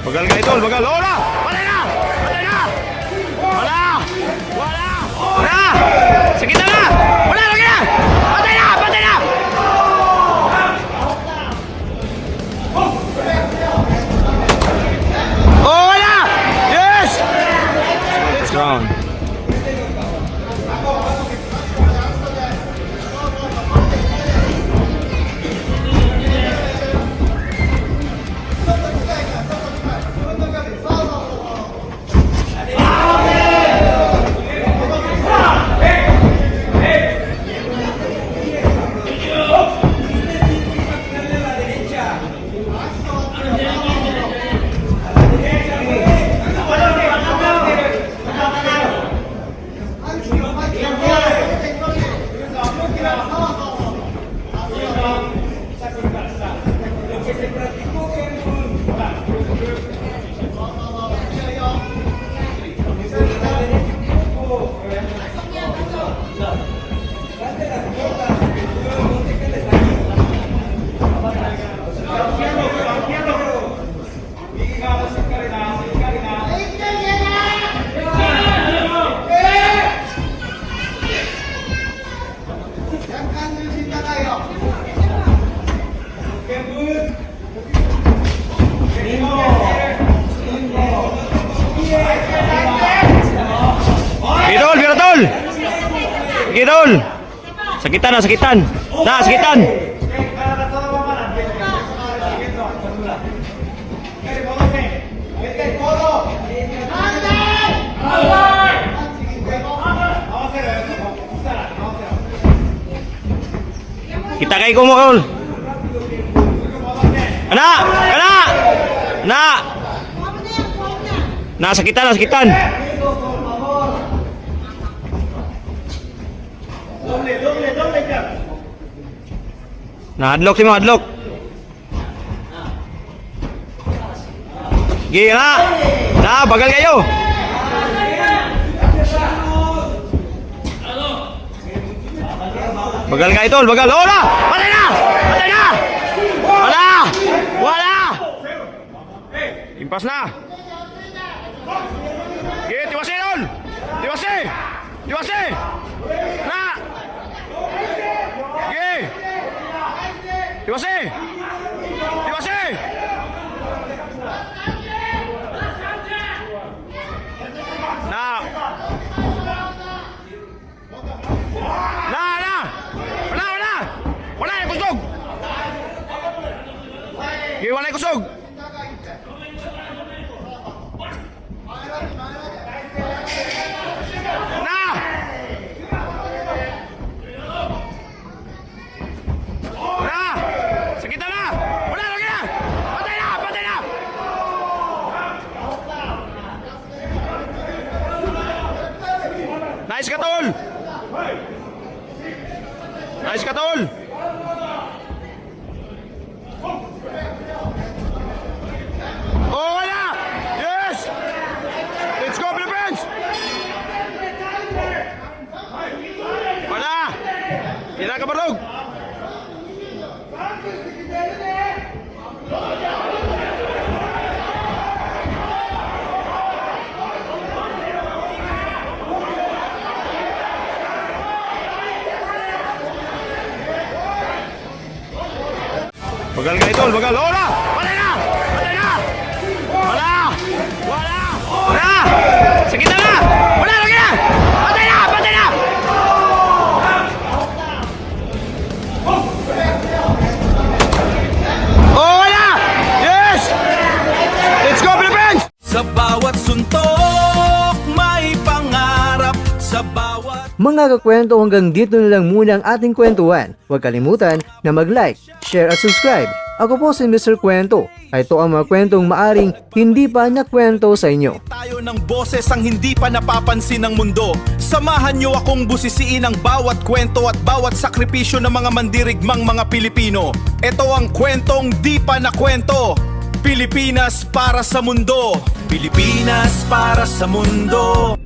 Bagal ka idol, bagal. Oh na! Patay na! Patay na! Wala! Wala! Wala! Sige na na! Wala! Lagi na! Patay na! Patay na! Oh, wala! Yes! Let's go. Idol, Biratol! Idol! Sakitan na, sakitan! Na, sakitan! Kita kay kumukol! Anak! Anak! Anak! Na, sakitan na, sakitan! Na-adlock si mo, adlock. Gigi na. Na, bagal kayo. Bagal ka ito, bagal. Oh na! Patay na! Patay na! Wala! Wala! Impas na. Gigi, tiwasi nun! Tiwasi! Tiwasi! Na! Gigi! Tiwasi! Tiwasi! Na! Na! Na! Wala! Wala! Wala yung kusog! Gigi, wala yung kusog! Na! Na! Sakita na! Wala! Lagi na! Patay na! Patay na! Nice ka, tol! Nice ka, tol! Oh, wala! Yes! Let's go, Philippines! Wala! Kinakabarog! Bagal ka idol, bagal. Oh na! Patay na! Patay na! Wala! Wala! Wala! Sige na na! Wala! Lagi na! Patay na! Patay na! Oh, wala! Yes! Let's go, Philippines! Sa bawat suntok, may pangarap. Sa bawat Mga kakwento, hanggang dito na lang muna ang ating kwentuhan. Huwag kalimutan na mag-like, share at subscribe. Ako po si Mr. Kwento. Ito ang mga kwentong maaring hindi pa nakwento sa inyo. tayo ng boses ang hindi pa napapansin ng mundo. Samahan niyo akong busisiin ang bawat kwento at bawat sakripisyo ng mga mandirigmang mga Pilipino. Ito ang kwentong di pa nakwento. Pilipinas para sa mundo. Pilipinas para sa mundo.